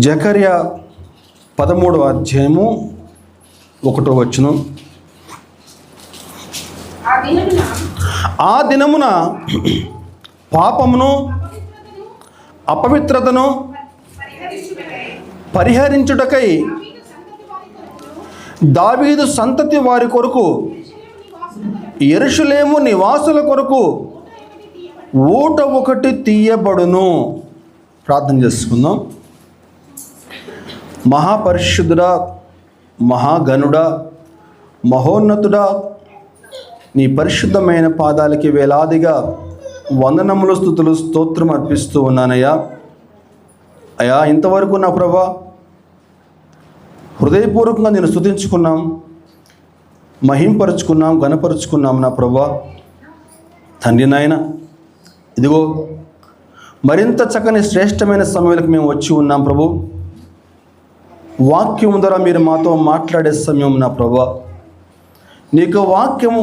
జకర్యా 13వ అధ్యాయము 1వ వచనం. ఆ దినమున పాపమును అపవిత్రతను పరిహరించుటకై దావీదు సంతతి వారి కొరకు యెరూషలేము నివాసుల కొరకు ఊట ఒకటి తీయబడును. ప్రార్థన చేసుకుందాం. మహాపరిశుద్ధుడా, మహాగణుడా, మహోన్నతుడా, నీ పరిశుద్ధమైన పాదాలకి వేలాదిగా వందనములు, స్తుతులు, స్తోత్రం అర్పిస్తూ ఉన్నానయ్యా. అయ్యా, ఇంతవరకు నా ప్రభా హృదయపూర్వకంగా నేను స్తుతించుకున్నాం, మహింపరుచుకున్నాం, ఘనపరుచుకున్నాం నా ప్రభా. తండ్రి నాయన, ఇదిగో మరింత చక్కని శ్రేష్టమైన సమయాలకు మేము వచ్చి ఉన్నాం ప్రభు. వాక్యం ద్వారా మీరు మాతో మాట్లాడే సమయం నా ప్రభా. నీకు వాక్యము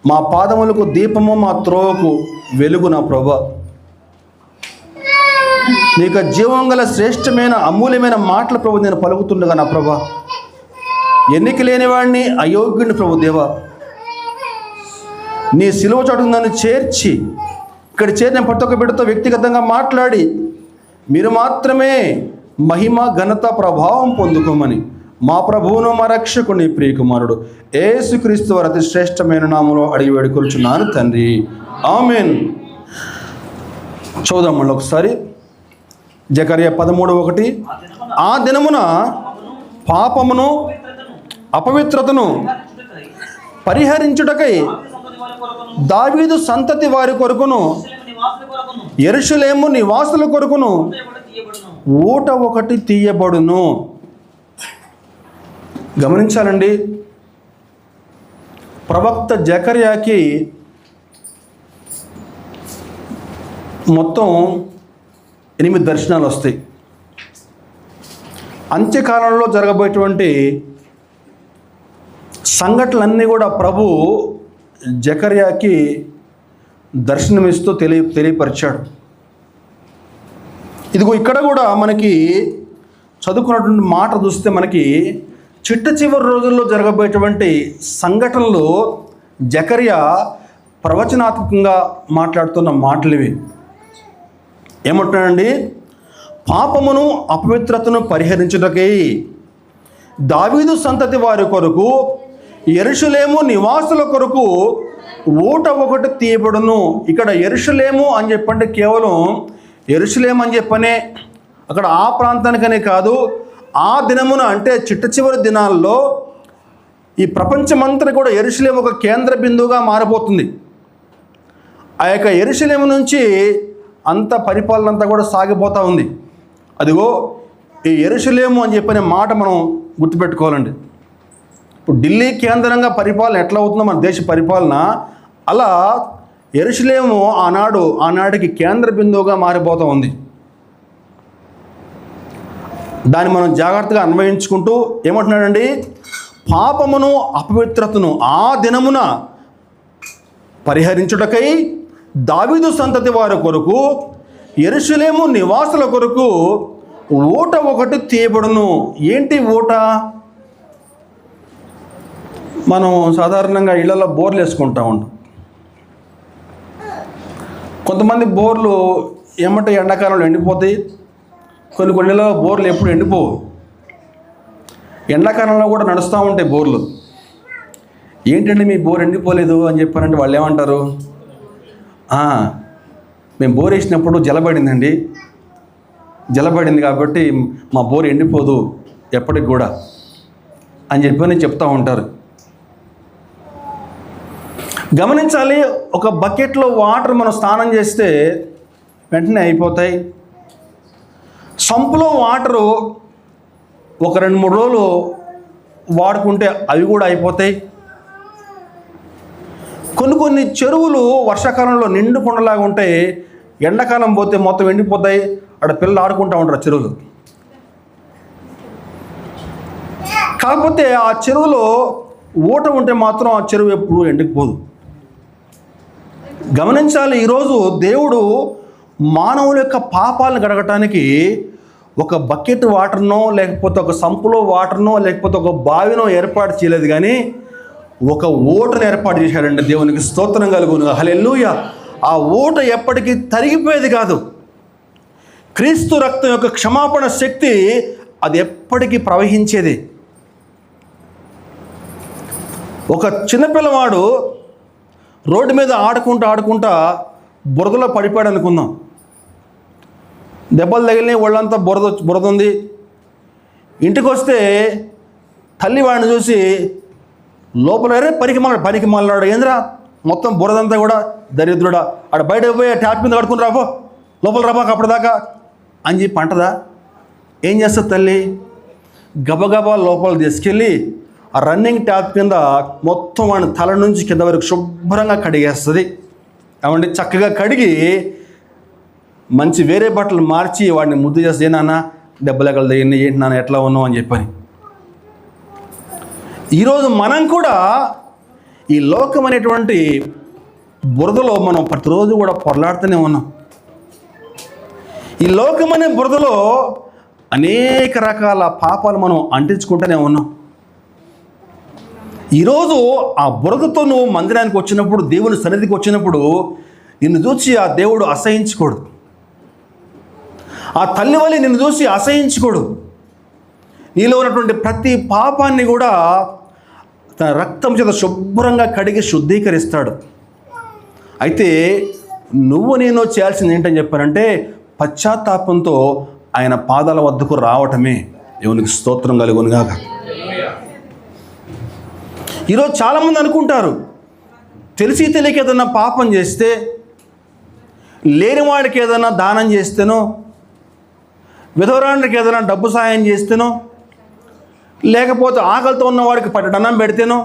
మా పాదములకు దీపము, మా త్రోవకు వెలుగు నా ప్రభా. నీకు జీవం గల శ్రేష్టమైన అమూల్యమైన మాటల ప్రభు నేను పలుకుతుండగా నా ప్రభా. ఎన్నిక లేనివాడిని, అయోగ్యుని ప్రభు దేవా, నీ సిలువ చోటు నన్ను చేర్చి ఇక్కడ చేరిన ప్రతి ఒక్క బిడ్డతో వ్యక్తిగతంగా మాట్లాడి మీరు మాత్రమే మహిమ, ఘనత, ప్రభావం పొందుకోమని మా ప్రభువును, మా రక్షకుని, ప్రియకుమారుడు యేసుక్రీస్తు వారి అతి శ్రేష్టమైన నామములో అడిగి వేడుకొలుచున్నాను తండ్రి, ఆమేన్. చూద్దాం మళ్ళీ ఒకసారి. జకర్యా 13:1. ఆ దినమున పాపమును అపవిత్రతను పరిహరించుటకై దావీదు సంతతి వారి కొరకును యెరూషలేము నివాసుల కొరకును ఊట ఒకటి తీయబడును. గమనించాలండి, ప్రవక్త జకర్యాకి మొత్తం 8 దర్శనాలు వస్తాయి. అంత్యకాలంలో జరగబోయేటువంటి సంఘటనలన్నీ కూడా ప్రభు జకర్యాకి దర్శనమిస్తూ తెలియపరిచాడు. ఇదిగో ఇక్కడ కూడా మనకి చదువుకున్నటువంటి మాట చూస్తే మనకి చిట్ట చివరి రోజుల్లో జరగబోయేటువంటి సంఘటనలు జకర్యా ప్రవచనాత్మకంగా మాట్లాడుతున్న మాటలు ఇవి. ఏమంటున్నాడండి? పాపమును అపవిత్రతను పరిహరించుటకై దావీదు సంతతి వారి కొరకు యెరూషలేము నివాసుల కొరకు ఊట ఒకటి తీయబడును. ఇక్కడ యెరూషలేము అని చెప్పంటే కేవలం యెరూషలేము అని చెప్పనే అక్కడ ఆ ప్రాంతానికనే కాదు, ఆ దినమున అంటే చిట్ట చివరి దినాల్లో ఈ ప్రపంచమంతా కూడా యెరూషలేము ఒక కేంద్ర బిందువుగా మారిపోతుంది. ఆ యొక్క యెరూషలేము నుంచి అంత పరిపాలన అంతా కూడా సాగిపోతూ ఉంది. అదిగో ఈ యెరూషలేము అని చెప్పనే మాట మనం గుర్తుపెట్టుకోవాలండి. ఇప్పుడు ఢిల్లీ కేంద్రంగా పరిపాలన ఎట్లా అవుతుందో మన దేశ పరిపాలన, అలా యెరూషలేము ఆనాటికి కేంద్ర బిందువుగా మారిపోతూ ఉంది. దాన్ని మనం జాగ్రత్తగా అన్వయించుకుంటూ ఏమంటున్నాడండి? పాపమును అపవిత్రతను ఆ దినమున పరిహరించుటకై దావీదు సంతతి వారి కొరకు యెరూషలేము నివాసుల కొరకు ఊట ఒకటి తీయబడును. ఏంటి ఊట? మనం సాధారణంగా ఇళ్లలో బోర్లు వేసుకుంటూ ఉంటాం. కొంతమంది బోర్లు ఏమంటే ఎండాకాలంలో ఎండిపోతాయి, కొన్ని ఇళ్లలో బోర్లు ఎప్పుడు ఎండిపోవు. ఎండాకాలంలో కూడా నడుస్తూ ఉంటాయి బోర్లు. ఏంటంటే మీ బోర్ ఎండిపోలేదు అని చెప్పారంటే వాళ్ళు ఏమంటారు? మేము బోర్ వేసినప్పుడు జలబడిందండి, జలబడింది కాబట్టి మా బోర్ ఎండిపోదు ఎప్పటికి కూడా అని చెప్పి చెప్తూ ఉంటారు. గమనించాలి, ఒక బకెట్లో వాటర్ మనం స్నానం చేస్తే వెంటనే అయిపోతాయి. సంపులో వాటరు ఒక 2-3 రోజులు వాడుకుంటే అవి కూడా అయిపోతాయి. కొన్ని చెరువులు వర్షాకాలంలో నిండు కొండలాగా ఉంటాయి, ఎండాకాలం పోతే మొత్తం ఎండిపోతాయి. అక్కడ పిల్లలు ఆడుకుంటూ ఉంటారు చెరువులు. కాకపోతే ఆ చెరువులో ఊట ఉంటే మాత్రం ఆ చెరువు ఎప్పుడు ఎండిపోదు. గమనించాలి, ఈరోజు దేవుడు మానవుల యొక్క పాపాలను గడగటానికి ఒక బకెట్ వాటర్నో, లేకపోతే ఒక సంపులో వాటర్నో, లేకపోతే ఒక బావినో ఏర్పాటు చేయలేదు, కానీ ఒక ఊటను ఏర్పాటు చేశాడండి. దేవునికి స్తోత్రం కలుగును. హల్లెలూయా. ఆ ఊట ఎప్పటికీ తరిగిపోయేది కాదు. క్రీస్తు రక్తం యొక్క క్షమాపణ శక్తి అది ఎప్పటికీ ప్రవహించేది. ఒక చిన్నపిల్లవాడు రోడ్డు మీద ఆడుకుంటా బురదలో పడిపోయాడు అనుకుందాం. దెబ్బలు తగిలినాయి, ఒళ్ళంతా బురద ఉంది. ఇంటికి వస్తే తల్లి వాడిని చూసి లోపల పనికి మాలన్నాడు, ఏంద్రా మొత్తం బురదంతా కూడా దరిద్రుడా, ఆడ బయట పోయి ట్యాప్ మీద కడుకుని రాబో, లోపల రాబాక అప్పటిదాకా అని చెప్పి అంటదా? ఏం చేస్తుంది తల్లి? గబగబా లోపల తీసుకెళ్ళి ఆ రన్నింగ్ ట్యాప్ కింద మొత్తం వాడిని తల నుంచి కింద వరకు శుభ్రంగా కడిగేస్తుంది. అవండి చక్కగా కడిగి మంచి వేరే బట్టలు మార్చి వాడిని ముద్దు చేస్తే, ఏ నాన్న దెబ్బలెక్కలు తగిన, ఏంటి నాన్న ఎట్లా ఉన్నావు అని చెప్పని. ఈరోజు మనం కూడా ఈ లోకం అనేటువంటి బురదలో మనం ప్రతిరోజు కూడా పొరలాడుతూనే ఉన్నాం. ఈ లోకం అనే బురదలో అనేక రకాల పాపాలు మనం అంటించుకుంటూనే ఉన్నాం. ఈరోజు ఆ బురదతో నువ్వు మందిరానికి వచ్చినప్పుడు, దేవుని సన్నిధికి వచ్చినప్పుడు నిన్ను చూసి ఆ దేవుడు అసహించుకోడు. ఆ తల్లి వలె నిన్ను చూసి అసహించుకోడు. నీలో ఉన్నటువంటి ప్రతి పాపాన్ని కూడా తన రక్తం చేత శుభ్రంగా కడిగి శుద్ధీకరిస్తాడు. అయితే నువ్వు నేను చేయాల్సింది ఏంటని చెప్పారంటే, పశ్చాత్తాపంతో ఆయన పాదాల వద్దకు రావటమే. దేవునికి స్తోత్రం కలుగునుగాక. ఈరోజు చాలామంది అనుకుంటారు, తెలిసి తెలియక ఏదన్నా పాపం చేస్తే, లేనివాడికి ఏదైనా దానం చేస్తేనో, విధవరానికి ఏదైనా డబ్బు సాయం చేస్తేనో, లేకపోతే ఆకలితో ఉన్నవాడికి పట్టడన్నం పెడితేనో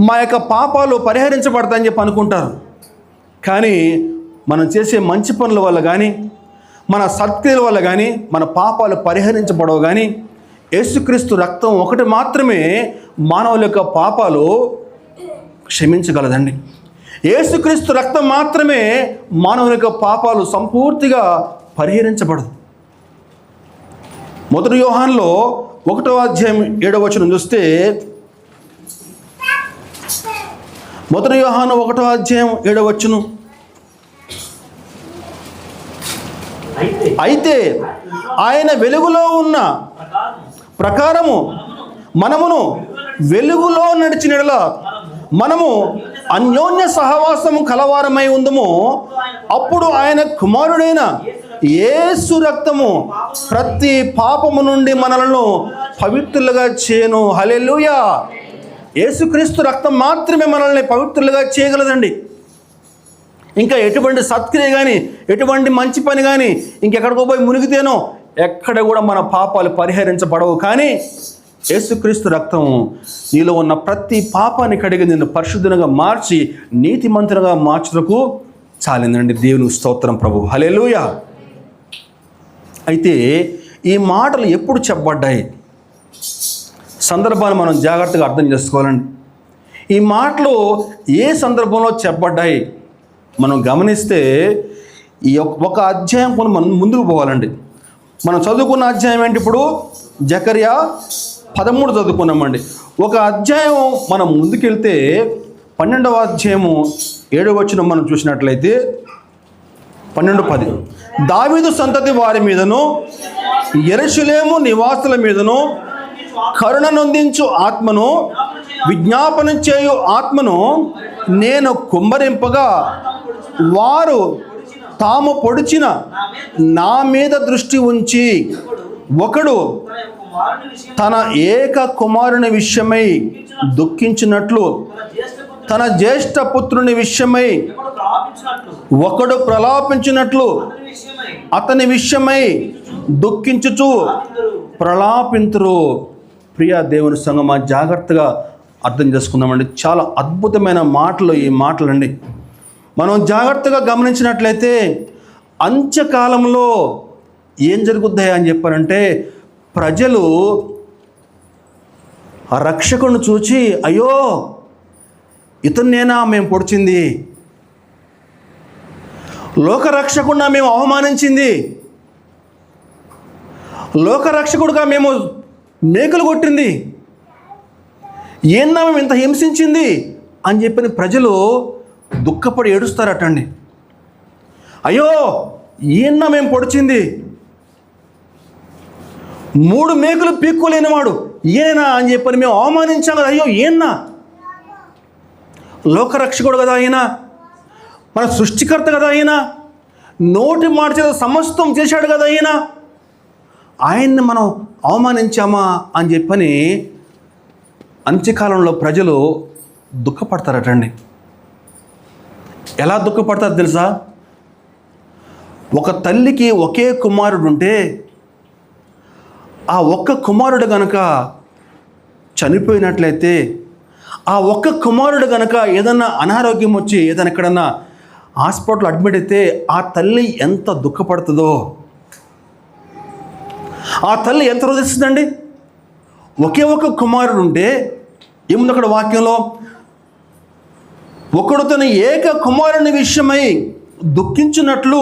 మా యొక్క పాపాలు పరిహరించబడతాయని చెప్పి అనుకుంటారు. కానీ మనం చేసే మంచి పనుల వల్ల కానీ, మన సత్క్రియల వల్ల కానీ మన పాపాలు పరిహరించబడవు. కానీ యేసుక్రీస్తు రక్తం ఒకటి మాత్రమే మానవుల యొక్క పాపాలు క్షమించగలదండి. యేసుక్రీస్తు రక్తం మాత్రమే మానవుల యొక్క పాపాలు సంపూర్తిగా పరిహరించబడదు. 1 యోహానులో 1వ అధ్యాయం 7వ వచనం చూస్తే, 1 యోహాను 1వ అధ్యాయం 7వ వచనం, అయితే ఆయన వెలుగులో ఉన్న ప్రకారము మనమును వెలుగులో నడిచిన మనము అన్యోన్య సహవాసము కలవారమై ఉందము. అప్పుడు ఆయన కుమారుడైన యేసు రక్తము ప్రతి పాపము నుండి మనలను పవిత్రులుగా చేయను. హల్లెలూయా. యేసుక్రీస్తు రక్తం మాత్రమే మనల్ని పవిత్రులుగా చేయగలదండి. ఇంకా ఎటువంటి సత్క్రియ కానీ, ఎటువంటి మంచి పని కానీ ఇంకెక్కడికో పోయి మునిగితేనో ఎక్కడ కూడా మన పాపాలు పరిహరించబడవు. కానీ యేసుక్రీస్తు రక్తం నీలో ఉన్న ప్రతి పాపాన్ని కడిగి నిన్ను పరిశుద్ధంగా మార్చి నీతిమంతులుగా మార్చుటకు చాలిందండి. దేవుని స్తోత్రం ప్రభు. హల్లెలూయా. అయితే ఈ మాటలు ఎప్పుడు చెప్పబడ్డాయి? సందర్భాన్ని మనం జాగ్రత్తగా అర్థం చేసుకోవాలండి. ఈ మాటలు ఏ సందర్భంలో చెప్పబడ్డాయి మనం గమనిస్తే, ఈ ఒక అధ్యాయం కొన్ని మనం ముందుకు పోవాలండి. మనం చదువుకున్న అధ్యాయం ఏంటి? ఇప్పుడు జకర్యా 13 చదువుకున్నామండి. ఒక అధ్యాయం మనం ముందుకెళ్తే 12వ అధ్యాయము 7వ వచనం మనం చూసినట్లయితే 12:10, దావీదు సంతతి వారి మీదను యెరూషలేము నివాసుల మీదను కరుణ నొందించు ఆత్మను, విజ్ఞాపన చేయు ఆత్మను నేను కుమ్మరింపగా వారు తాము పొడిచిన నా మీద దృష్టి ఉంచి, ఒకడు తన ఏక కుమారుని విషయమై దుఃఖించినట్లు, తన జ్యేష్ఠ పుత్రుని విషయమై ఒకడు ప్రలాపించినట్లు అతని విషయమై దుఃఖించుచు ప్రలాపింతురు. ప్రియ దేవుని సంగమా, జాగ్రత్తగా అర్థం చేసుకుందామండి. చాలా అద్భుతమైన మాటలు ఈ మాటలండి. మనం జాగ్రత్తగా గమనించినట్లయితే అంత్యకాలంలో ఏం జరుగుద్దాయి అని చెప్పారంటే, ప్రజలు ఆ రక్షకుని చూచి, అయ్యో ఇతన్నేనా మేము పొడిచింది, లోకరక్షకుడినా మేము అవమానించింది, లోకరక్షకుడుగా మేము మేకలు కొట్టింది, ఏన్నా మేము ఇంత హింసించింది అని చెప్పిన ప్రజలు దుఃఖపడి ఏడుస్తారటండి. అయ్యో ఈయన్నా మేము పొడిచింది, 3 మేకులు పీక్కోలేనివాడు ఈయన అని చెప్పని మేము అవమానించాం కదా. అయ్యో ఈయన్నా లోకరక్షకుడు కదా, ఆయన మన సృష్టికర్త కదా, ఆయన నోటి మాట చేత సమస్తం చేశాడు కదా, ఆయన్ని మనం అవమానించామా అని చెప్పని అంత్యకాలంలో ప్రజలు దుఃఖపడతారటండి. ఎలా దుఃఖపడతారు తెలుసా? ఒక తల్లికి ఒకే కుమారుడు ఉంటే ఆ ఒక్క కుమారుడు గనక చనిపోయినట్లయితే, ఆ ఒక్క కుమారుడు గనక ఏదన్నా అనారోగ్యం వచ్చి ఏదైనా ఎక్కడన్నా హాస్పిటల్ అడ్మిట్ అయితే ఆ తల్లి ఎంత దుఃఖపడుతుందో, ఆ తల్లి ఎంత రోధిస్తుందండి. ఒకే ఒక కుమారుడు ఉంటే ఏముంది అక్కడ వాక్యంలో? ఒకడు తన ఏక కుమారుని విషయమై దుఃఖించినట్లు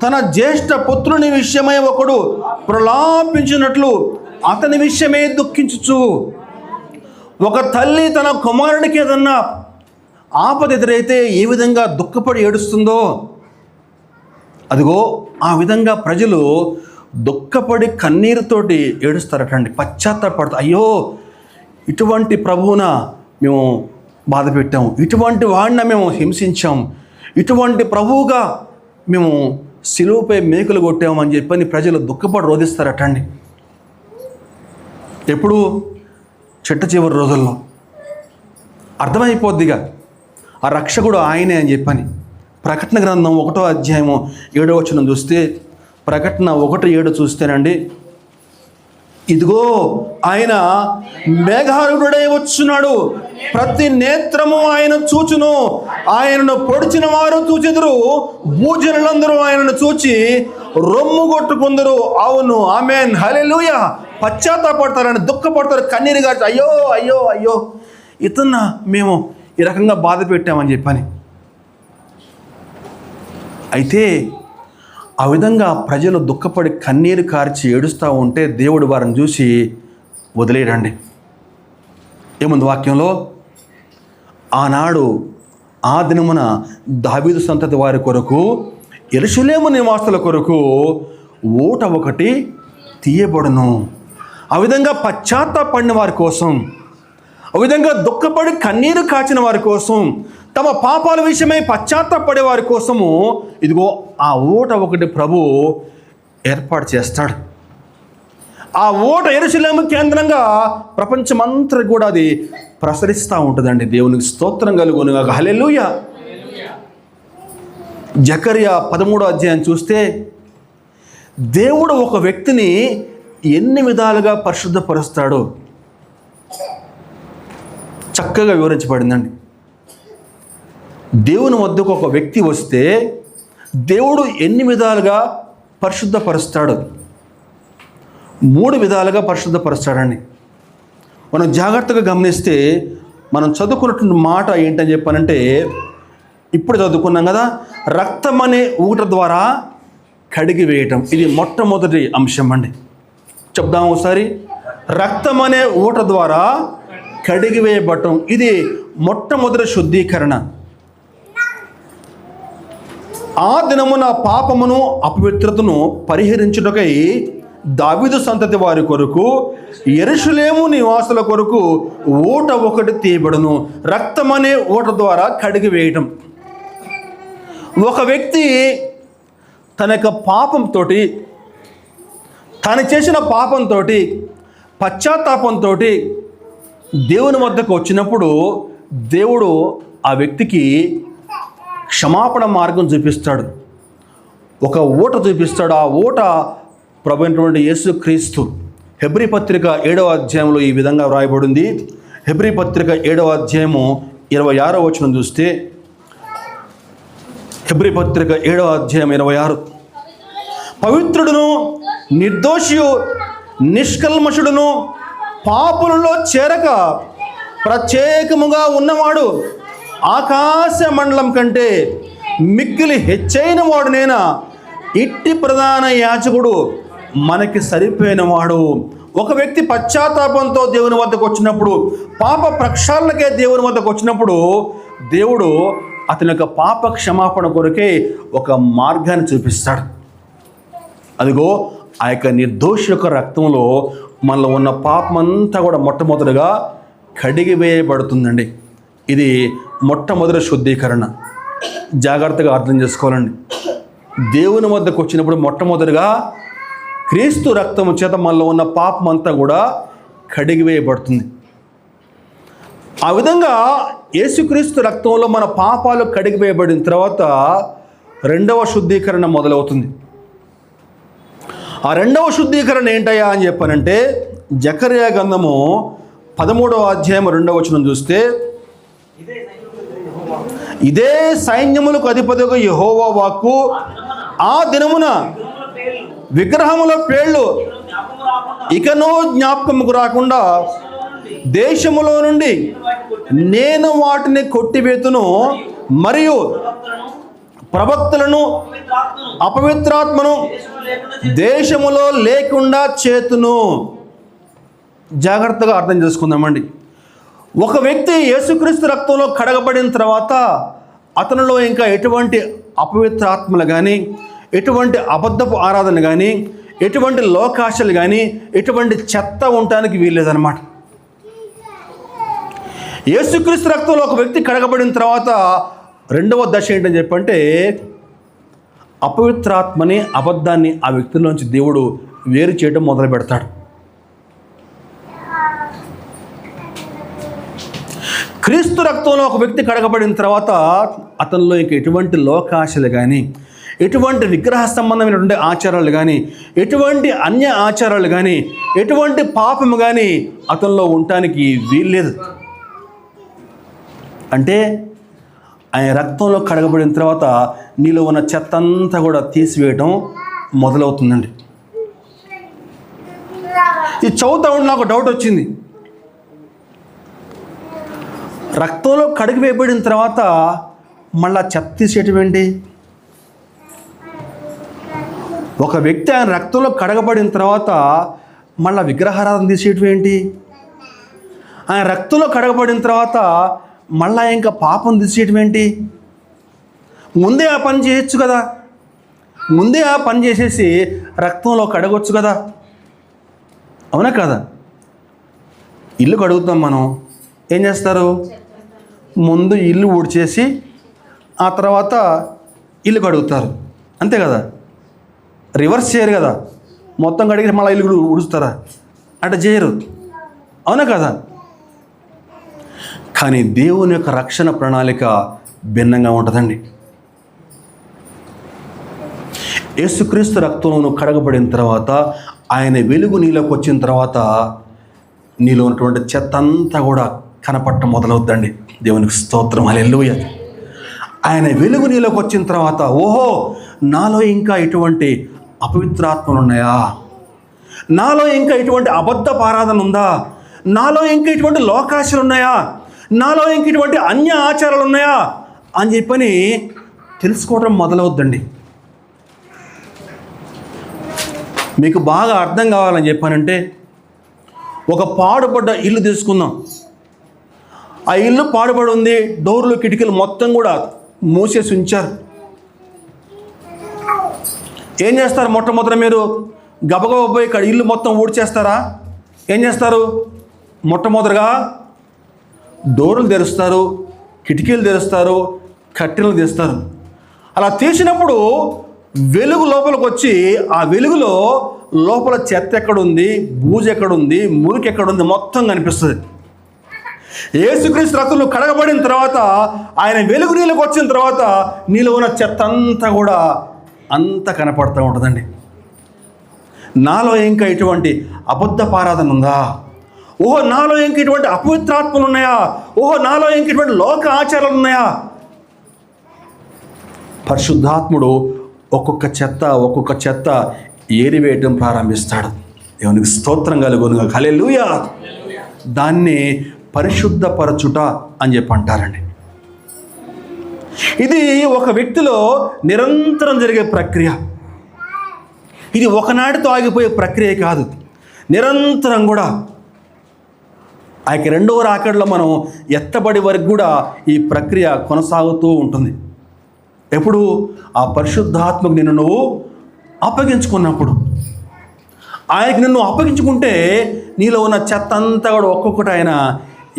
తన జ్యేష్ఠ పుత్రుని విషయమై ఒకడు ప్రలాపించినట్లు అతని విషయమే దుఃఖించుచు. ఒక తల్లి తన కుమారుడికి ఏదన్నా ఆపద ఎదురైతే ఏ విధంగా దుఃఖపడి ఏడుస్తుందో, అదిగో ఆ విధంగా ప్రజలు దుఃఖపడి కన్నీరుతోటి ఏడుస్తారటండి, పశ్చాత్తాపడతారు. అయ్యో ఇటువంటి ప్రభువున మేము బాధ పెట్టాము, ఇటువంటి వాడిన మేము హింసించాం, ఇటువంటి ప్రభువుగా మేము సిలువపై మేకులు కొట్టాము అని చెప్పని ప్రజలు దుఃఖపడి రోధిస్తారటండి. ఎప్పుడు? చిట్ట చివరి రోజుల్లో అర్థమైపోద్దిగా ఆ రక్షకుడు ఆయనే అని చెప్పని. ప్రకటన గ్రంథం 1వ అధ్యాయము 7వ వచనం చూస్తే, ప్రకటన 1:7 చూస్తేనండి, ఇదిగో ఆయన మేఘారూఢుడై వచ్చున్నాడు, ప్రతి నేత్రము ఆయన చూచును, ఆయనను పొడిచిన వారు చూచెదరు, భూజనులందరూ ఆయనను చూచి రొమ్ము కొట్టుకుందరు. అవును, ఆమేన్, హల్లెలూయా. పశ్చాత్తాపడతారని దుఃఖపడతారు, కన్నీరు గార్చి అయ్యో అయ్యో అయ్యో ఇతన్న మేము ఈ రకంగా బాధ పెట్టామని చెప్పని. అయితే ఆ విధంగా ప్రజలు దుఃఖపడి కన్నీరు కార్చి ఏడుస్తూ ఉంటే దేవుడు వారిని చూసి వదిలేయండి. ఏముంది వాక్యంలో? ఆనాడు ఆ దినమున దావీదు సంతతి వారి కొరకు, యెరూషలేము నివాసుల కొరకు ఊట ఒకటి తీయబడును. ఆ విధంగా పశ్చాత్తాపడిన వారి కోసం, ఆ విధంగా దుఃఖపడి కన్నీరు కాచిన వారి కోసం, తమ పాపాల విషయమై పశ్చాత్తాపడే వారి కోసము ఇదిగో ఆ ఊట ఒకటి ప్రభు ఏర్పాటు చేస్తాడు. ఆ ఊట యెరూషలేము కేంద్రంగా ప్రపంచమంతా కూడా అది ప్రసరిస్తూ ఉంటుందండి. దేవునికి స్తోత్రం కలుగునుగాక, హల్లెలూయా. జకర్యా 13వ అధ్యాయం చూస్తే దేవుడు ఒక వ్యక్తిని ఎన్ని విధాలుగా పరిశుద్ధపరుస్తాడో చక్కగా వివరించబడిందండి. దేవుని వద్దకు ఒక వ్యక్తి వస్తే దేవుడు ఎన్ని విధాలుగా పరిశుద్ధపరుస్తాడు? 3 విధాలుగా పరిశుద్ధపరుస్తాడండి. మనం జాగ్రత్తగా గమనిస్తే మనం చదువుకున్నటువంటి మాట ఏంటని చెప్పానంటే, ఇప్పుడు చదువుకున్నాం కదా, రక్తం అనే ఊట ద్వారా కడిగి వేయటం. ఇది మొట్టమొదటి అంశం అండి. చెప్దాం ఒకసారి. రక్తం అనే ఊట ద్వారా కడిగి వేయబడటం, ఇది మొట్టమొదటి శుద్ధీకరణ. ఆ దినమున పాపమును అపవిత్రతను పరిహరించుటకై దావీదు సంతతి వారి కొరకు, యెరూషలేము నివాసుల కొరకు ఊట ఒకటి తీయబడును. రక్తం అనే ఊట ద్వారా కడిగి వేయటం. ఒక వ్యక్తి తన యొక్క పాపంతో, తను చేసిన పాపంతో, పశ్చాత్తాపంతో దేవుని వద్దకు వచ్చినప్పుడు దేవుడు ఆ వ్యక్తికి క్షమాపణ మార్గం చూపిస్తాడు. ఒక ఊట చూపిస్తాడు. ఆ ఊట ప్రభు అయినటువంటి యేసుక్రీస్తు. హెబ్రీ పత్రిక 7వ అధ్యాయంలో ఈ విధంగా వ్రాయబడింది. హెబ్రీ పత్రిక 7వ అధ్యాయము 26వ వచనం చూస్తే, హెబ్రీ పత్రిక 7వ అధ్యాయం 26, పవిత్రుడును నిర్దోషియు నిష్కల్మషుడును పాపులలో చేరక ప్రత్యేకముగా ఉన్నవాడు ఆకాశ మండలం కంటే మిక్కిలి హెచ్చైన వాడునైనా ఇట్టి ప్రధాన యాజకుడు మనకి సరిపోయినవాడు. ఒక వ్యక్తి పశ్చాత్తాపంతో దేవుని వద్దకు వచ్చినప్పుడు, పాప ప్రక్షాళనకే దేవుని వద్దకు వచ్చినప్పుడు, దేవుడు అతని యొక్క పాప క్షమాపణ కొరకే ఒక మార్గాన్ని చూపిస్తాడు. అదిగో ఆ యొక్క నిర్దోషి యొక్క రక్తంలో మనలో ఉన్న పాపమంతా కూడా మొట్టమొదటిగా కడిగి వేయబడుతుందండి. ఇది మొట్టమొదటి శుద్ధీకరణ. జాగ్రత్తగా అర్థం చేసుకోవాలండి. దేవుని వద్దకు వచ్చినప్పుడు మొట్టమొదటిగా క్రీస్తు రక్తము చేత మనలో ఉన్న పాపం అంతా కూడా కడిగివేయబడుతుంది. ఆ విధంగా యేసుక్రీస్తు రక్తంలో మన పాపాలు కడిగివేయబడిన తర్వాత రెండవ శుద్ధీకరణ మొదలవుతుంది. ఆ రెండవ శుద్ధీకరణ ఏంటయ్యా అని చెప్పానంటే, జకర్యా గ్రంథము 13వ అధ్యాయం 2వ వచనం చూస్తే, ఇదే సైన్యములకు అధిపతిగా యెహోవా వాక్కు, ఆ దినమున విగ్రహముల పేర్లు ఇకనో జ్ఞాపకముకు రాకుండా దేశములో నుండి నేను వాటిని కొట్టివేతును, మరియు ప్రవక్తలను అపవిత్రాత్మను దేశములో లేకుండా చేతును. జాగ్రత్తగా అర్థం చేసుకుందామండి. ఒక వ్యక్తి యేసుక్రీస్తు రక్తంలో కడగబడిన తర్వాత అతనిలో ఇంకా ఎటువంటి అపవిత్రాత్మలు కానీ, ఎటువంటి అబద్ధపు ఆరాధన కానీ, ఎటువంటి లోకాశలు కానీ, ఎటువంటి చెత్త ఉండటానికి వీల్లేదన్నమాట. యేసుక్రీస్తు రక్తంలో ఒక వ్యక్తి కడగబడిన తర్వాత రెండవ దశ ఏంటని చెప్పంటే, అపవిత్రాత్మని, అబద్ధాన్ని ఆ వ్యక్తిలోంచి దేవుడు వేరు చేయడం మొదలు పెడతాడు. క్రీస్తు రక్తంలో ఒక వ్యక్తి కడగబడిన తర్వాత అతనిలో ఇంక ఎటువంటి లోకాశలు కానీ, ఎటువంటి విగ్రహ సంబంధమైనటువంటి ఆచారాలు కానీ, ఎటువంటి అన్య ఆచారాలు కానీ, ఎటువంటి పాపము కానీ అతనిలో ఉండటానికి వీల్లేదు. అంటే ఆయన రక్తంలో కడగబడిన తర్వాత నీలో ఉన్న చెత్త అంతా కూడా తీసివేయటం మొదలవుతుందండి. ఇది చదువుతా ఉండి నాకు డౌట్ వచ్చింది. రక్తంలో కడిగి వేయబడిన తర్వాత మళ్ళా చెత్త తీసేయటం ఏంటి? ఒక వ్యక్తి ఆయన రక్తంలో కడగబడిన తర్వాత మళ్ళీ విగ్రహారాధన తీసేయటం ఏంటి? ఆయన రక్తంలో కడగబడిన తర్వాత మళ్ళా ఇంకా పాపం తీసేయటం ఏంటి? ముందే ఆ పని చేయొచ్చు కదా, ముందే ఆ పని చేసేసి రక్తంలో కడగొచ్చు కదా, అవునా కదా? ఇల్లు కడుగుతాం మనం, ఏం చేస్తారు? ముందు ఇల్లు ఊడ్చేసి ఆ తర్వాత ఇల్లు కడుగుతారు, అంతే కదా? రివర్స్ చేయరు కదా, మొత్తం కడిగి మళ్ళీ ఇల్లు ఊడుస్తారా? అంటే చేయరు, అవునా కదా? కానీ దేవుని యొక్క రక్షణ ప్రణాళిక భిన్నంగా ఉంటుందండి. యేసుక్రీస్తు రక్తంలో నువ్వు కడగబడిన తర్వాత, ఆయన వెలుగు నీలోకి వచ్చిన తర్వాత నీలో ఉన్నటువంటి చెత్త అంతా కూడా కనపడటం మొదలవుద్దండి. దేవునికి స్తోత్రం, హల్లెలూయా. ఆయన వెలుగు నీలోకి వచ్చిన తర్వాత, ఓహో నాలో ఇంకా ఎటువంటి అపవిత్రాత్మలు ఉన్నాయా, నాలో ఇంకా ఎటువంటి అబద్ధపు ఆరాధన ఉందా, నాలో ఇంకా ఎటువంటి లోకాశలు ఉన్నాయా, నాలో ఇంక ఇటువంటి అన్య ఆచారాలు ఉన్నాయా అని చెప్పని తెలుసుకోవడం మొదలవుద్దండి. మీకు బాగా అర్థం కావాలని చెప్పానంటే, ఒక పాడుపడ్డ ఇల్లు తీసుకుందాం. ఆ ఇల్లు పాడుపడి ఉంది, డోర్లు కిటికీలు మొత్తం కూడా మూసేసి ఉంచారు. ఏం చేస్తారు? మొట్టమొదట మీరు గబగబా పోయి ఇక్కడ ఇల్లు మొత్తం ఊడ్చేస్తారా? ఏం చేస్తారు? మొట్టమొదటిగా డోర్లు తెరుస్తారు, కిటికీలు తెరుస్తారు, కట్టెలు తీస్తారు. అలా తీసినప్పుడు వెలుగు లోపలికి వచ్చి ఆ వెలుగులో లోపల చెత్త ఎక్కడుంది, బూజు ఎక్కడుంది, మురికి ఎక్కడుంది మొత్తం కనిపిస్తుంది. యేసుక్రీస్తు రక్తంలో కడగబడిన తర్వాత, ఆయన వెలుగు నీళ్ళకి వచ్చిన తర్వాత నీలో ఉన్న చెత్త అంతా కూడా అంతా కనపడుతూ ఉంటుందండి. నాలో ఇంకా ఇటువంటి అబద్ధపు ఆరాధన ఉందా, ఓహో నాలో ఇంక ఇటువంటి అపవిత్రాత్మలు ఉన్నాయా, ఓహో నాలో ఇంక ఇటువంటి లోక ఆచారాలు ఉన్నాయా, పరిశుద్ధాత్ముడు ఒక్కొక్క చెత్త ఏరివేయటం ప్రారంభిస్తాడు. దేవునికి స్తోత్రం కలుగును, హల్లెలూయా. దాన్ని పరిశుద్ధపరచుట అని చెప్పి అంటారండి. ఇది ఒక వ్యక్తిలో నిరంతరం జరిగే ప్రక్రియ. ఇది ఒకనాటితో ఆగిపోయే ప్రక్రియ కాదు, నిరంతరం కూడా ఆ యొక్క రెండవ రాకడలో మనం ఎత్తబడి వరకు కూడా ఈ ప్రక్రియ కొనసాగుతూ ఉంటుంది. ఎప్పుడు? ఆ పరిశుద్ధాత్మకు నిన్ను నువ్వు అప్పగించుకున్నప్పుడు. ఆయనకి నిన్ను అప్పగించుకుంటే నీలో ఉన్న చెత్త అంతా కూడా ఒక్కొక్కటి ఆయన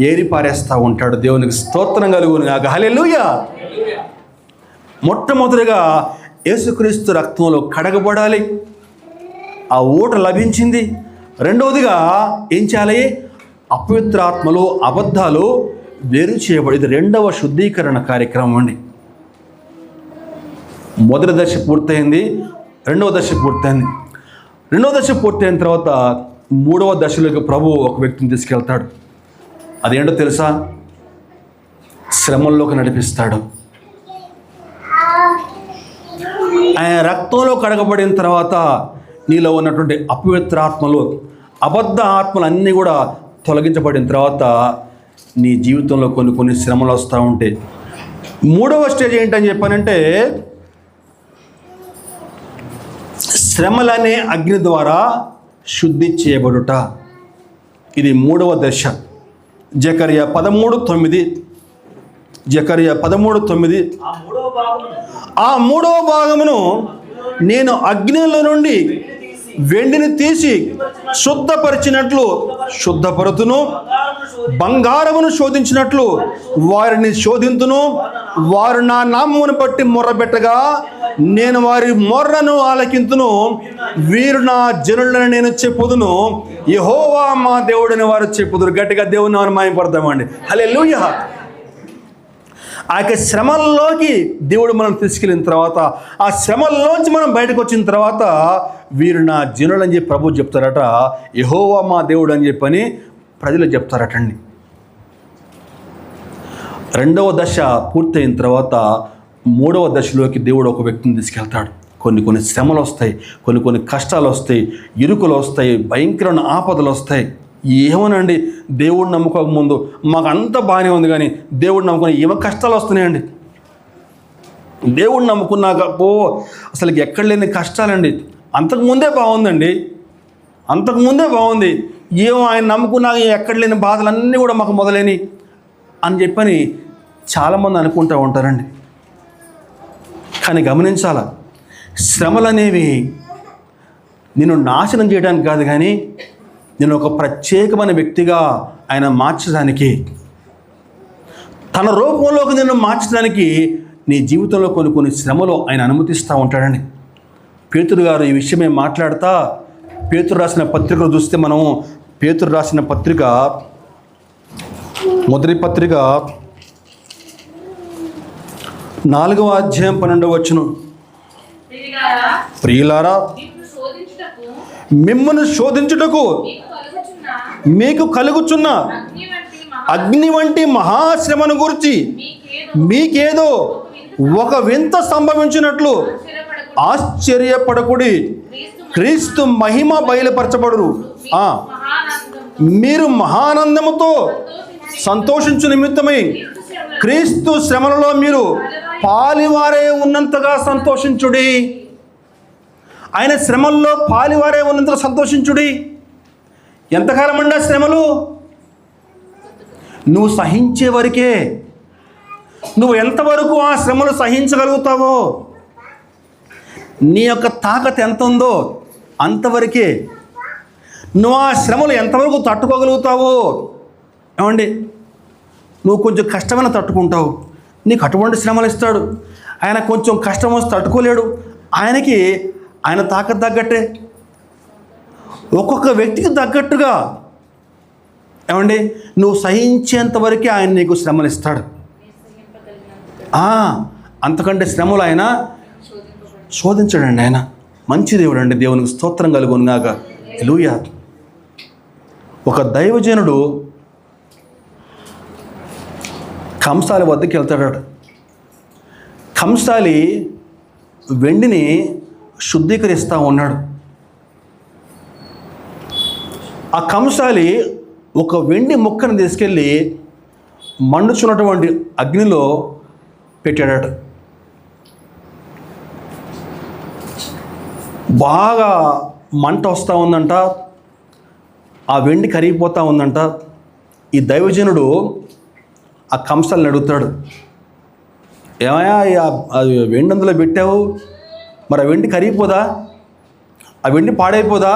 ఏరి పారేస్తూ ఉంటాడు. దేవునికి స్తోత్రం కలుగును గాక. హల్లెలూయా. మొట్టమొదటిగా యేసుక్రీస్తు రక్తంలో కడగబడాలి, ఆ ఊట లభించింది. రెండవదిగా ఏం చేయాలి? అపవిత్రాత్మలు, అబద్ధాలు వేరు చేయబడి, ఇది రెండవ శుద్ధీకరణ కార్యక్రమం అండి. మొదటి దశ పూర్తయింది, రెండవ దశ పూర్తయింది. రెండవ దశ పూర్తయిన తర్వాత మూడవ దశలోకి ప్రభువు ఒక వ్యక్తిని తీసుకెళ్తాడు. అదేంటో తెలుసా? శ్రమల్లోకి నడిపిస్తాడు. ఆయన రక్తంలో కడగబడిన తర్వాత నీలో ఉన్నటువంటి అపవిత్రాత్మలు, అబద్ధ ఆత్మలు అన్నీ కూడా తొలగించబడిన తర్వాత నీ జీవితంలో కొన్ని శ్రమలు వస్తూ ఉంటాయి. మూడవ స్టేజ్ ఏంటని చెప్పానంటే, శ్రమలనే అగ్ని ద్వారా శుద్ధి చేయబడుట. ఇది మూడవ దశ. జకర్యా 13:9. జకర్యా 13:9. ఆ మూడవ భాగమును నేను అగ్నిలో నుండి వెండిని తీసి శుద్ధపరిచినట్లు శుద్ధపరుతును, బంగారమును శోధించినట్లు వారిని శోధింతును. వారు నా నామమును బట్టి మొర్రబెట్టగా నేను వారి మొర్రను ఆలకింతును. వీరు నా జనులను నేను చెప్పుదును, యెహోవా మా దేవుడని వారు చెప్పుదురు. గట్టిగా దేవుని నామమున మహిమపడతామండి. హల్లెలూయా. ఆ యొక్క శ్రమల్లోకి దేవుడు మనం తీసుకెళ్ళిన తర్వాత, ఆ శ్రమల్లోంచి మనం బయటకు వచ్చిన తర్వాత వీరు నా జనులు అని చెప్పి ప్రభువు చెప్తారట, యెహోవా మా దేవుడు అని చెప్పని ప్రజలు చెప్తారటండి. రెండవ దశ పూర్తయిన తర్వాత మూడవ దశలోకి దేవుడు ఒక వ్యక్తిని తీసుకెళ్తాడు. కొన్ని శ్రమలు వస్తాయి, కొన్ని కష్టాలు వస్తాయి, ఇరుకులు వస్తాయి, భయంకరమైన ఆపదలు వస్తాయి. ఏమోనండి, దేవుడు నమ్ముకోక ముందు మాకు అంత బాగానే ఉంది, కానీ దేవుడు నమ్ముకుని ఏమో కష్టాలు వస్తున్నాయండి. దేవుడు నమ్ముకున్నాక అసలు ఎక్కడ లేని కష్టాలండి. అంతకుముందే బాగుందండి, అంతకుముందే బాగుంది, ఏమో ఆయన నమ్ముకున్నాక ఎక్కడ లేని బాధలన్నీ కూడా మాకు మొదలైనవి అని చెప్పని చాలామంది అనుకుంటూ ఉంటారండి. కానీ గమనించాల, శ్రమలు అనేవి నిన్ను నాశనం చేయడానికి కాదు, కానీ నేను ఒక ప్రత్యేకమైన వ్యక్తిగా ఆయన మార్చడానికి, తన రూపంలోకి నిన్ను మార్చడానికి నీ జీవితంలో కొన్ని శ్రమలు ఆయన అనుమతిస్తూ ఉంటాడని పేతురు గారు ఈ విషయమే మాట్లాడుతా, పేతురు రాసిన పత్రికలు చూస్తే మనం పేతురు రాసిన పత్రిక మొదటి పత్రిక 4వ అధ్యాయం 12వ వచనం. ప్రియులారా, మిమ్మును శోధించుటకు మీకు కలుగుచున్న అగ్ని వంటి మహాశ్రమను గురించి మీకేదో ఒక వింత సంభవించినట్లు ఆశ్చర్యపడకుడి. క్రీస్తు మహిమ బయలుపరచబడును. మీరు మహానందముతో సంతోషించు నిమిత్తమై క్రీస్తు శ్రమలలో మీరు పాలివారే ఉన్నంతగా సంతోషించుడి. ఆయన శ్రమల్లో పాలివారే ఉన్నంతగా సంతోషించుడి. ఎంతకాలం అండి ఆ శ్రమలు? నువ్వు సహించే వరకే. నువ్వు ఎంతవరకు ఆ శ్రమలు సహించగలుగుతావో, నీ యొక్క తాకత్ ఎంత ఉందో అంతవరకే. నువ్వు ఆ శ్రమలు ఎంతవరకు తట్టుకోగలుగుతావో. ఏమండి, నువ్వు కొంచెం కష్టమైన తట్టుకుంటావు, నీకు అటువంటి శ్రమలు ఇస్తాడు. ఆయన కొంచెం కష్టం వస్తే తట్టుకోలేడు, ఆయనకి ఆయన తాకత్ తగ్గట్టే. ఒక్కొక్క వ్యక్తికి తగ్గట్టుగా ఏమండి నువ్వు సహించేంత వరకే ఆయన నీకు శ్రమలు ఇస్తాడు. అంతకంటే శ్రమలు ఆయన శోధించడండి. ఆయన మంచి దేవుడు అండి. దేవునికి స్తోత్రం కలుగునుగాక. హల్లెలూయా. ఒక దైవజనుడు కంసాలి వద్దకు వెళ్తాడు. కంసాలి వెండిని శుద్ధీకరిస్తూ ఉన్నాడు. ఆ కంసాలి ఒక వెండి ముక్కను తీసుకెళ్ళి మండుచున్నటువంటి అగ్నిలో పెట్టాడట. బాగా మంట వస్తూ ఉందంట, ఆ వెండి కరిగిపోతూ ఉందంట. ఈ దైవజనుడు ఆ కంసాలను అడుగుతాడు, ఏమయ్యా అది వెండి అందులో పెట్టావు, మరి ఆ వెండి కరిగిపోదా, ఆ వెండి పాడైపోదా?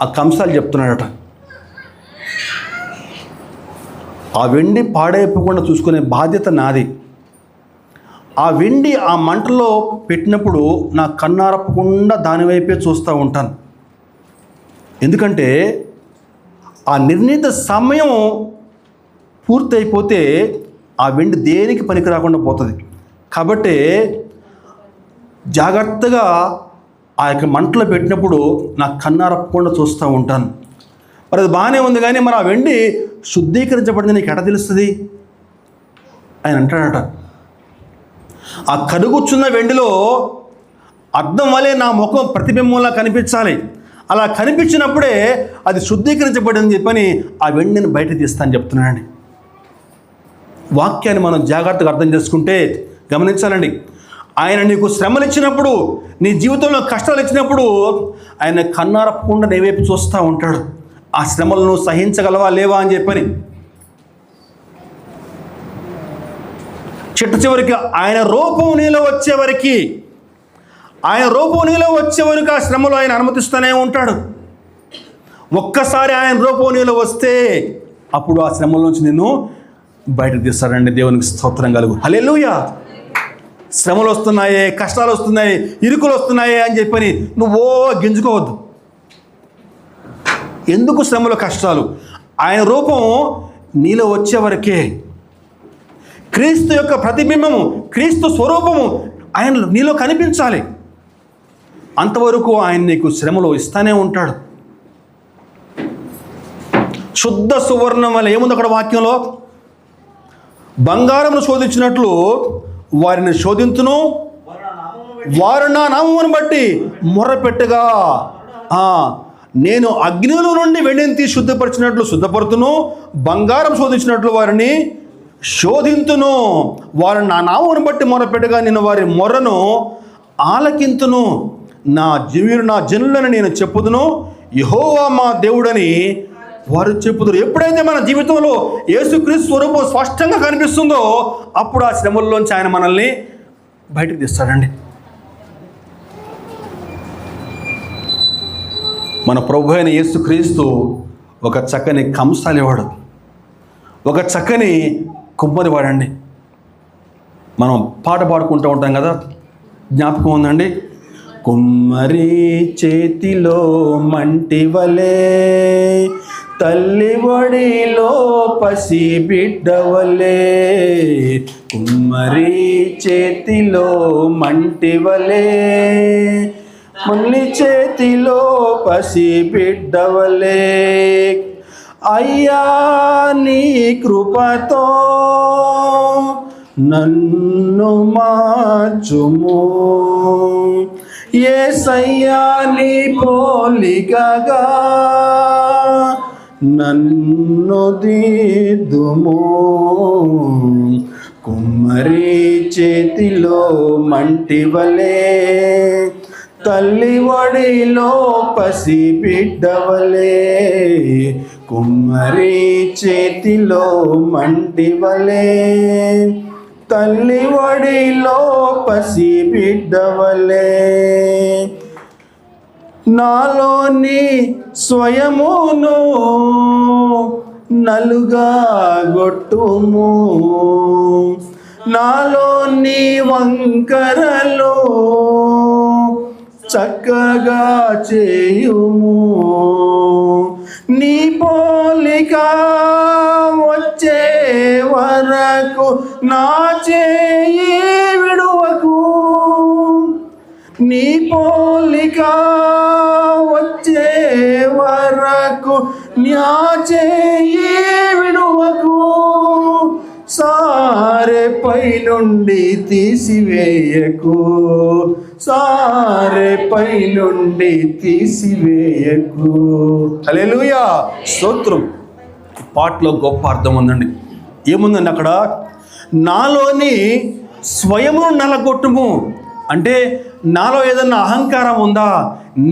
ఆ కంసాలు చెప్తున్నాడట, ఆ వెండి పాడైపోకుండా చూసుకునే బాధ్యత నాది. ఆ వెండి ఆ మంటలో పెట్టినప్పుడు నా కన్నారప్పకుండా దాని వైపే చూస్తూ ఉంటాను. ఎందుకంటే ఆ నిర్ణీత సమయం పూర్తయిపోతే ఆ వెండి దేనికి పనికి రాకుండా పోతుంది. కాబట్టి జాగ్రత్తగా ఆ యొక్క మంటలో పెట్టినప్పుడు నా కన్నారప్పకుండా చూస్తూ ఉంటాను. మరి అది బాగానే ఉంది, కానీ మరి ఆ వెండి శుద్ధీకరించబడింది నీకు ఎట తెలుస్తుంది? ఆయన అంటాడట, ఆ కరుగుచున్న వెండిలో అద్దం వలె నా ముఖం ప్రతిబింబంలా కనిపించాలి. అలా కనిపించినప్పుడే అది శుద్ధీకరించబడింది చెప్పని ఆ వెండిని బయట తీస్తాను చెప్తున్నానండి. వాక్యాన్ని మనం జాగ్రత్తగా అర్థం చేసుకుంటే గమనించాలండి. ఆయన నీకు శ్రమలు ఇచ్చినప్పుడు, నీ జీవితంలో కష్టాలు ఇచ్చినప్పుడు ఆయన కన్నారప్పకుండా నీ వైపు చూస్తూ ఉంటాడు. ఆ శ్రమలను సహించగలవా లేవా అని చెప్పని. చిట్ట చివరికి ఆయన రూపం నీలో వచ్చేవరకు, ఆయన రూపం నీలో వచ్చేవరకు ఆ శ్రమలో ఆయన అనుమతిస్తూనే ఉంటాడు. ఒక్కసారి ఆయన రూపం నీలో వస్తే అప్పుడు ఆ శ్రమల నుంచి నిన్ను బయటకు తీస్తాడండి. దేవునికి స్తోత్రం కలుగు. హల్లెలూయా. శ్రమలు వస్తున్నాయే, కష్టాలు వస్తున్నాయి, ఇరుకులు వస్తున్నాయి అని చెప్పని నువ్వో గింజుకోవద్దు. ఎందుకు శ్రమలు, కష్టాలు? ఆయన రూపం నీలో వచ్చేవరకే. క్రీస్తు యొక్క ప్రతిబింబము, క్రీస్తు స్వరూపము ఆయన నీలో కనిపించాలి. అంతవరకు ఆయన నీకు శ్రమలు ఇస్తానే ఉంటాడు. శుద్ధ సువర్ణం వల్ల ఏముంది అక్కడ వాక్యంలో? బంగారమును శోధించినట్లు వారిని శోధించును, వారు నా నామమును బట్టి మొర్రపెట్టగా నేను అగ్నిలో నుండి వెండిని తీసి శుద్ధపరిచినట్లు శుద్ధపరుతును, బంగారం శోధించినట్లు వారిని శోధింతును, వారు నా నామమును బట్టి మొర్రపెట్టగా నేను వారి మొర్రను ఆలకింతును, నా జనులని నేను చెప్పుదును, యెహోవా మా దేవుడని వారు చెప్పుదురు. ఎప్పుడైతే మన జీవితంలో యేసుక్రీస్తు స్వరూపం స్పష్టంగా కనిపిస్తుందో అప్పుడు ఆ శ్రమల్లోంచి ఆయన మనల్ని బయటకు తీస్తాడండి. మన ప్రభు అయిన యేసుక్రీస్తు ఒక చక్కని కంసాలివాడు, ఒక చక్కని కుమ్మరివాడండి. మనం పాట పాడుకుంటూ ఉంటాం కదా, జ్ఞాపకం ఉందండి. కుమ్మరి చేతిలో మంటి వలే, తల్లి ఒడిలో పసి బిడ్డవలే. కుమ్మరి చేతిలో మంటి వలే, ముల్లి చేతిలో పసి బిడ్డవలే. అయ్యా నీ కృపతో నన్ను మార్చుము, యేసయ్యా నీ పోలికగా నన్ను దిద్దుము. కుమ్మరి చేతిలో మంటి వలే, తల్లి ఒడిలో పసి బిడ్డవలే. కుమ్మరి చేతిలో మంటి వలే, తల్లి ఒడిలో పసి బిడ్డవలే. నాలోని స్వయమును నలుగా గొట్టుము, నాలోని వంకరలో చక్కగా చేయుము. నీ పోలిక వచ్చే వరకు నా చేయి విడువకు, నీ పోలిక వచ్చే వరకు నా చేయి విడువకు. సారె పై నుండి తీసివేయకు, సారె పై నుండి తీసివేయకు. హల్లెలూయా, స్తోత్రం. పాటలో గొప్ప అర్థం ఉందండి. ఏముందండి అక్కడ? నాలోని స్వయమును నలగొట్టుము, అంటే నాలో ఏదన్నా అహంకారం ఉందా,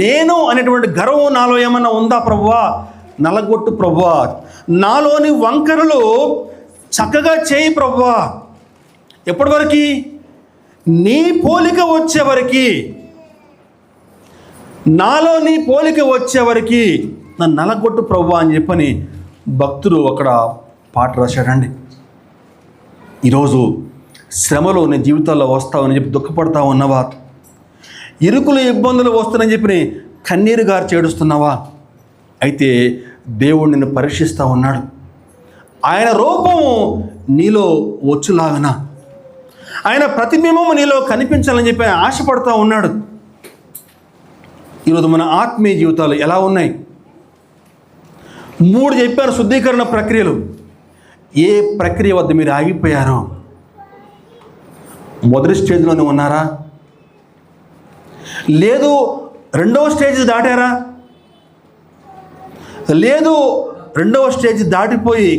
నేను అనేటువంటి గర్వం నాలో ఏమన్నా ఉందా ప్రభువా, నలగొట్టు ప్రభువా. నాలోని వంకరలు చక్కగా చేయి ప్రభువా. ఎప్పటి వరకు? నీ పోలిక వచ్చేవరకు, నాలో నీ పోలిక వచ్చేవరకు నన్ను నలగొట్టు ప్రభువా అని చెప్పని భక్తుడు అక్కడ పాట రాశాడండి. ఈరోజు శ్రమలో నీ జీవితాల్లో వస్తావని చెప్పి దుఃఖపడతా ఉన్నవా? ఇరుకులు ఇబ్బందులు వస్తానని చెప్పి కన్నీరు గారు చేడుస్తున్నావా? అయితే దేవుడు నిన్ను పరీక్షిస్తూ ఉన్నాడు. ఆయన రూపము నీలో వచ్చులాగన, ఆయన ప్రతిబింబము నీలో కనిపించాలని చెప్పి ఆయన ఆశపడుతూ ఉన్నాడు. ఈరోజు మన ఆత్మీయ జీవితాలు ఎలా ఉన్నాయి? 3 చెప్పారు శుద్ధీకరణ ప్రక్రియలు. ఏ ప్రక్రియ వద్ద మీరు ఆగిపోయారో? మొదటి స్టేజ్లోనే ఉన్నారా? లేదు 2వ స్టేజ్ దాటారా? లేదు 2వ స్టేజ్ దాటిపోయి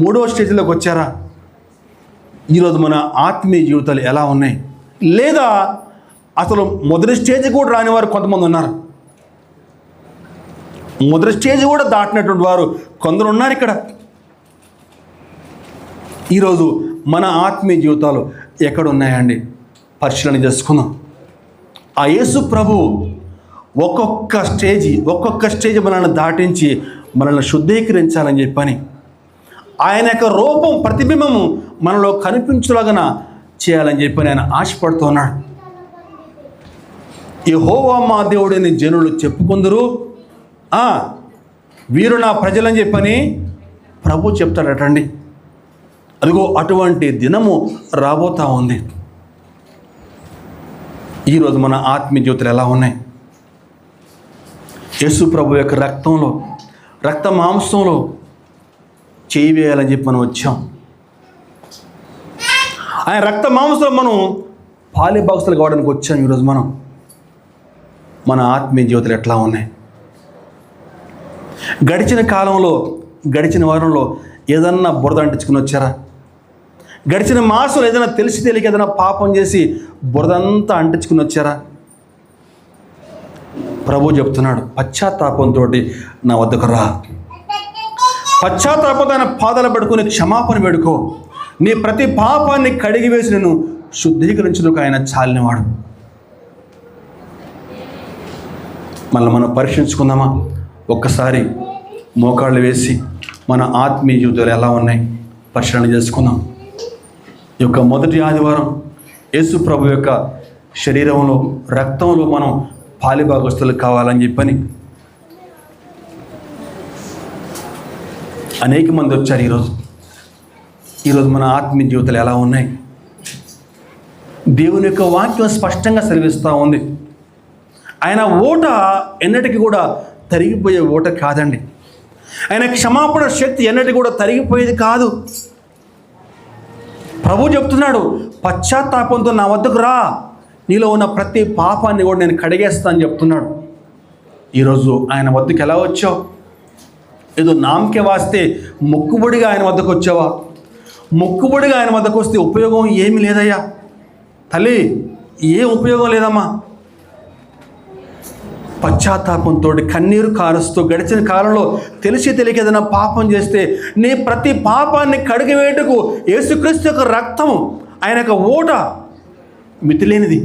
3వ స్టేజ్లోకి వచ్చారా? ఈరోజు మన ఆత్మీయ జీవితాలు ఎలా ఉన్నాయి? లేదా అసలు మొదటి స్టేజ్ కూడా రాని వారు కొంతమంది ఉన్నారు. మొదటి స్టేజ్ కూడా దాటినటువంటి వారు కొందరు ఉన్నారు ఇక్కడ. ఈరోజు మన ఆత్మీయ జీవితాలు ఎక్కడ ఉన్నాయండి? పరిశీలన చేసుకుందాం. ఆ యేసు ప్రభు ఒక్కొక్క స్టేజ్ మనల్ని దాటించి మనల్ని శుద్ధీకరించాలని చెప్పని, ఆయన యొక్క రూపం ప్రతిబింబము మనలో కనిపించలాగన చేయాలని చెప్పని ఆయన ఆశపడుతున్నాడు. యెహోవా మా దేవుడిని జనులు చెప్పుకుందరు, వీరు నా ప్రజలని చెప్పని ప్రభు చెప్తాడటండి. అదిగో అటువంటి దినము రాబోతూ ఉంది. ఈరోజు మన ఆత్మీయ జీవితాలు ఎలా ఉన్నాయి? యేసు ప్రభు యొక్క రక్త మాంసంలో చేయి వేయాలని చెప్పి మనం వచ్చాం. ఆయన రక్త మాంసంలో మనం పాలిభాగస్తులు కావడానికి వచ్చాం. ఈరోజు మన ఆత్మీయ జీవితాలు ఎట్లా ఉన్నాయి? గడిచిన కాలంలో, గడిచిన వారంలో ఏదన్నా బురద అంటించుకుని వచ్చారా? గడిచిన మాసంలో ఏదైనా తెలిసి తెలియక ఏదైనా పాపం చేసి బురదంతా అంటించుకుని వచ్చారా? ప్రభు చెప్తున్నాడు, పశ్చాత్తాపంతో నా వద్దకు రా. పశ్చాత్తాపంతో ఆయన పాదాలు పడుకుని క్షమాపణ వేడుకో. నీ ప్రతి పాపాన్ని కడిగి వేసి నేను శుద్ధీకరించుటకు ఆయన చాలినవాడు. మనం పరీక్షించుకుందామా? ఒక్కసారి మోకాళ్ళు వేసి మన ఆత్మీయ జీవితాలు ఎలా ఉన్నాయి పరిశీలన చేసుకుందాం. ఈ యొక్క మొదటి ఆదివారం యేసు ప్రభు యొక్క శరీరంలో, రక్తంలో మనం పాలిభాగస్తులు కావాలని చెప్పని అనేక మంది వచ్చారు. ఈరోజు మన ఆత్మీయ జీవితాలు ఎలా ఉన్నాయి? దేవుని యొక్క వాక్యం స్పష్టంగా సెలవిస్తూ ఉంది. ఆయన ఓట ఎన్నటికి కూడా తరిగిపోయే ఓట కాదండి. ఆయన క్షమాపణ శక్తి ఎన్నటికి కూడా తరిగిపోయేది కాదు. ప్రభు చెప్తున్నాడు, పశ్చాత్తాపంతో నా వద్దకు రా, నీలో ఉన్న ప్రతి పాపాన్ని కూడా నేను కడిగేస్తాను చెప్తున్నాడు. ఈరోజు ఆయన వద్దకు ఎలా వచ్చావు? ఏదో నామకే వాస్తే మొక్కుబడిగా ఆయన వద్దకు వచ్చావా? మొక్కుబడిగా ఆయన వద్దకు వస్తే ఉపయోగం ఏమీ లేదయ్యా తల్లి, ఏం ఉపయోగం లేదమ్మా. పశ్చాత్తాపంతో కన్నీరు కారుస్తూ గడిచిన కాలంలో తెలిసి తెలియక ఏదైనా పాపం చేస్తే నీ ప్రతి పాపాన్ని కడిగివేటుకు యేసుక్రీస్తు యొక్క రక్తము, ఆయన యొక్క ఓట మితిలేనిది.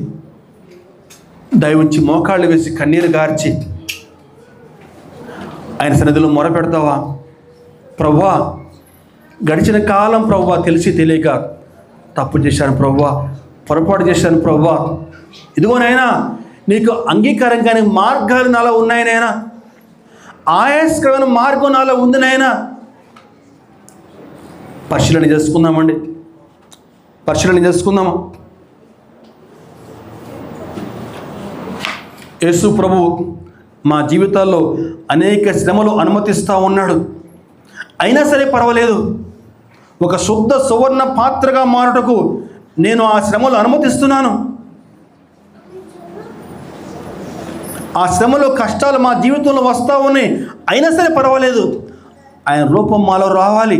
దయవుంచి మోకాళ్ళు వేసి కన్నీరు గార్చి ఆయన సన్నిధిలో మొరపెడతావా? ప్రభువా, గడిచిన కాలం ప్రభువా తెలిసి తెలియక తప్పు చేశాను ప్రభువా, పొరపాటు చేశాను ప్రభువా. ఇదిగోనైనా నీకు అంగీకారం కాని మార్గాలు నాలో ఉన్నాయి నాయనా, ఆయాస్కరమైన మార్గం నాలో ఉంది నాయనా. పరిశీలన చేసుకుందామండి, పరిశీలన చేసుకుందామా? యేసు ప్రభు మా జీవితాల్లో అనేక శ్రమలు అనుమతిస్తూ ఉన్నాడు. అయినా సరే పర్వాలేదు, ఒక శుద్ధ సువర్ణ పాత్రగా మారుటకు నేను ఆ శ్రమలు అనుమతిస్తున్నాను. ఆ శ్రమలో కష్టాలు మా జీవితంలో వస్తూ ఉన్నాయి, అయినా సరే పర్వాలేదు, ఆయన రూపం మాలో రావాలి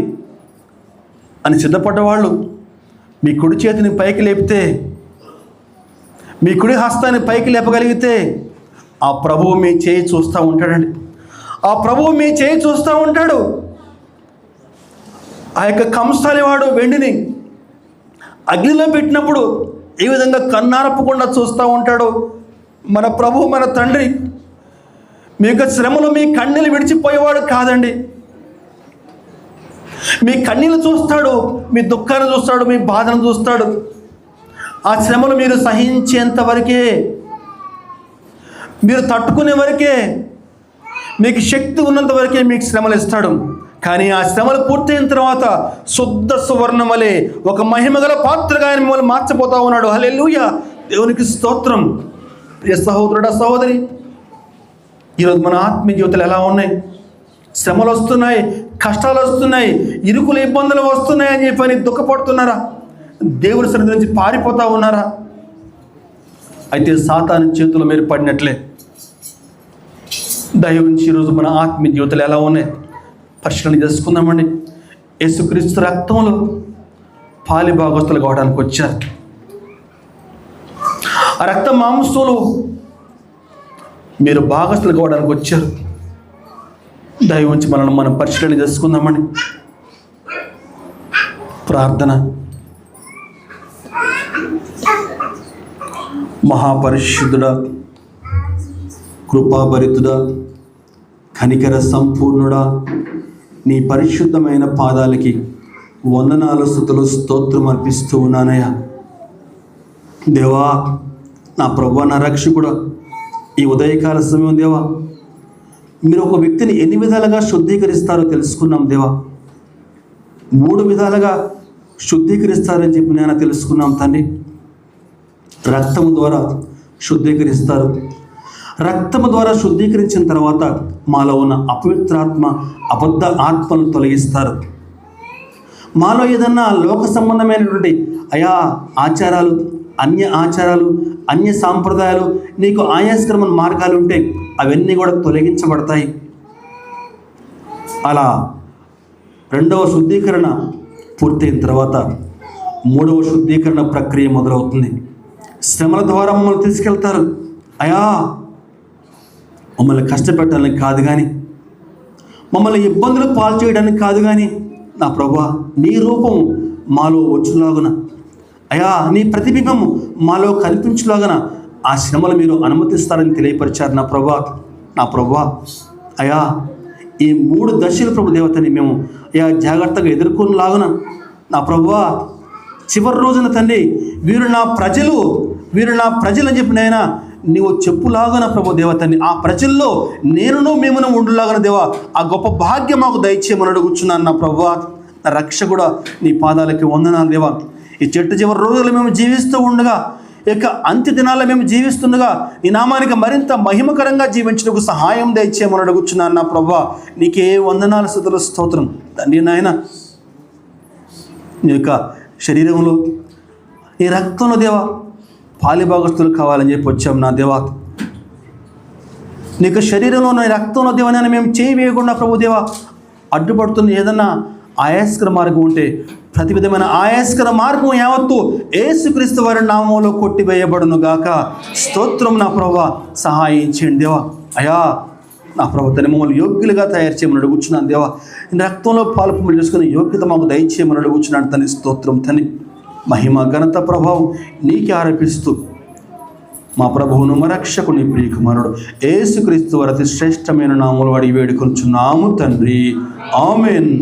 అని సిద్ధపడ్డవాళ్ళు మీ కుడి చేతిని పైకి లేపితే, మీ కుడి హస్తాన్ని పైకి లేపగలిగితే ఆ ప్రభువు మీ చేయి చూస్తూ ఉంటాడండి. ఆ ప్రభువు మీ చేయి చూస్తూ ఉంటాడు. ఆ యొక్క కంసాలి వాడు వెండిని అగ్నిలో పెట్టినప్పుడు ఏ విధంగా కన్నారపకుండా చూస్తూ ఉంటాడు మన ప్రభు, మన తండ్రి. మీ యొక్క శ్రమలో మీ కన్నీళ్ళు విడిచిపోయేవాడు కాదండి. మీ కన్నీళ్ళు చూస్తాడు, మీ దుఃఖాన్ని చూస్తాడు, మీ బాధను చూస్తాడు. ఆ శ్రమలు మీరు సహించేంత వరకే, మీరు తట్టుకునే వరకే, మీకు శక్తి ఉన్నంత వరకే మీకు శ్రమలు ఇస్తాడు. కానీ ఆ శ్రమలు పూర్తయిన తర్వాత శుద్ధ సువర్ణ వలె ఒక మహిమగల పాత్రగా ఆయన మిమ్మల్ని మార్చబోతా ఉన్నాడు. హల్లెలూయా, దేవునికి స్తోత్రం. ప్రియ సహోదరుడా, సహోదరి, ఈరోజు మన ఆత్మీయ జీవితాలు ఎలా ఉన్నాయి? శ్రమలు వస్తున్నాయి, కష్టాలు వస్తున్నాయి, ఇరుకులు ఇబ్బందులు వస్తున్నాయి అని చెప్పని దుఃఖపడుతున్నారా? దేవుడి సన్నిధి నుంచి పారిపోతా ఉన్నారా? అయితే సాతాను చేతులు మీరు పడినట్లే. దైవం నుంచి ఈరోజు మన ఆత్మీయ జీవితాలు ఎలా ఉన్నాయి పరిశీలన చేసుకుందామండి. యేసుక్రీస్తు రక్తంలో పాలి భాగస్తులు కావడానికి వచ్చారు. ఆ రక్త మాంసంలో మీరు భాగస్తులు కావడానికి వచ్చారు. దైవం నుంచి మనం పరిశీలన చేసుకుందామండి. ప్రార్థన. మహాపరిశుద్ధుడా, కృపాభరితుడా, కనికర సంపూర్ణుడా, నీ పరిశుద్ధమైన పాదాలకి వందనాలు, స్తుతులు, స్తోత్రం అర్పిస్తూ ఉన్నానయ్యా. దేవా, నా ప్రభువా, నా రక్షకుడా, ఈ ఉదయకాల సమయం దేవా, మీరు ఒక వ్యక్తిని ఎన్ని విధాలుగా శుద్ధీకరిస్తారో తెలుసుకున్నాం దేవా. 3 విధాలుగా శుద్ధీకరిస్తారని చెప్పి నేను తెలుసుకున్నాం తండ్రి. రక్తము ద్వారా శుద్ధీకరిస్తారు. రక్తము ద్వారా శుద్ధీకరించిన తర్వాత మాలో ఉన్న అపవిత్రాత్మ, అబద్ధ ఆత్మను తొలగిస్తారు. మాలో ఏదన్నా లోక సంబంధమైనటువంటి ఆచారాలు, అన్య ఆచారాలు, అన్య సాంప్రదాయాలు, నీకు ఆయాస్కరమైన మార్గాలు ఉంటే అవన్నీ కూడా తొలగించబడతాయి. అలా 2వ శుద్ధీకరణ పూర్తయిన తర్వాత 3వ శుద్ధీకరణ ప్రక్రియ మొదలవుతుంది. శ్రమల ద్వారా మమ్మల్ని తీసుకెళ్తారు. మమ్మల్ని కష్టపెట్టడానికి కాదు కానీ, మమ్మల్ని ఇబ్బందులు పాలు చేయడానికి కాదు కానీ, నా ప్రభువా, నీ రూపం మాలో వచ్చులాగున, నీ ప్రతిబింబము మాలో కనిపించులాగన ఆ శ్రమలు మీరు అనుమతిస్తారని తెలియపరిచారు నా ప్రభువా. నా ప్రభువా, ఈ 3 దశలు ప్రభు దేవతని మేము జాగ్రత్తగా ఎదుర్కొనేలాగున నా ప్రభువా, చివరి రోజున తండ్రి, వీరు నా ప్రజలు అని చెప్పినైనా నీవు చెప్పులాగా ప్రభు దేవతని, ఆ ప్రజల్లో నేనును మేమును ఉండులాగన దేవా, ఆ గొప్ప భాగ్యం మాకు దయచేయమని అడుగుచున్నాను నా ప్రభువా. నా రక్షకుడా, నీ పాదాలకి వందనాలు దేవా. ఈ చెట్టు చివరి రోజులు మేము జీవిస్తూ ఉండగా, ఇక అంత్య దినాల్లో మేము జీవిస్తుండగా నీ నామానికి మరింత మహిమకరంగా జీవించడానికి సహాయం దయచేయమని అడుగుచున్నాను నా ప్రభువా. నీకే వందనాలు, స్తుతులు, స్తోత్రం తండ్రి. నాయన, నీ యొక్క శరీరంలో, నీ రక్తంలో దేవా పాలిభాగస్తులు కావాలని చెప్పి వచ్చాం నా దేవా. నీకు శరీరంలో, నీ రక్తంలో దేవనైనా మేము చేయి వేయకుండా ప్రభు దేవా అడ్డుపడుతున్న ఏదన్నా ఆయాస్కర మార్గం ఉంటే ప్రతి విధమైన ఆయాస్కర మార్గం యావత్తు యేసుక్రీస్తు వారి నామంలో కొట్టివేయబడును గాక. స్తోత్రం నా ప్రభువా, సహాయం చేయండి దేవా. నా ప్రభు తన మమ్మల్ని యోగ్యులుగా తయారు చేయమని అడుగుచున్నాను దేవా. రక్తంలో పాలు చేసుకుని యోగ్యత మాకు దయచేయమని అడుగుచున్నాను తని. స్తోత్రం తని. మహిమ, ఘనత, ప్రభావం నీకే ఆరోపిస్తూ మా ప్రభువును, మా రక్షకుని, ప్రియకుమారుడు యేసుక్రీస్తు వారి అతి శ్రేష్టమైన నామములో అడిగి వేడుకొనుచున్నాము తండ్రి. ఆమేన్.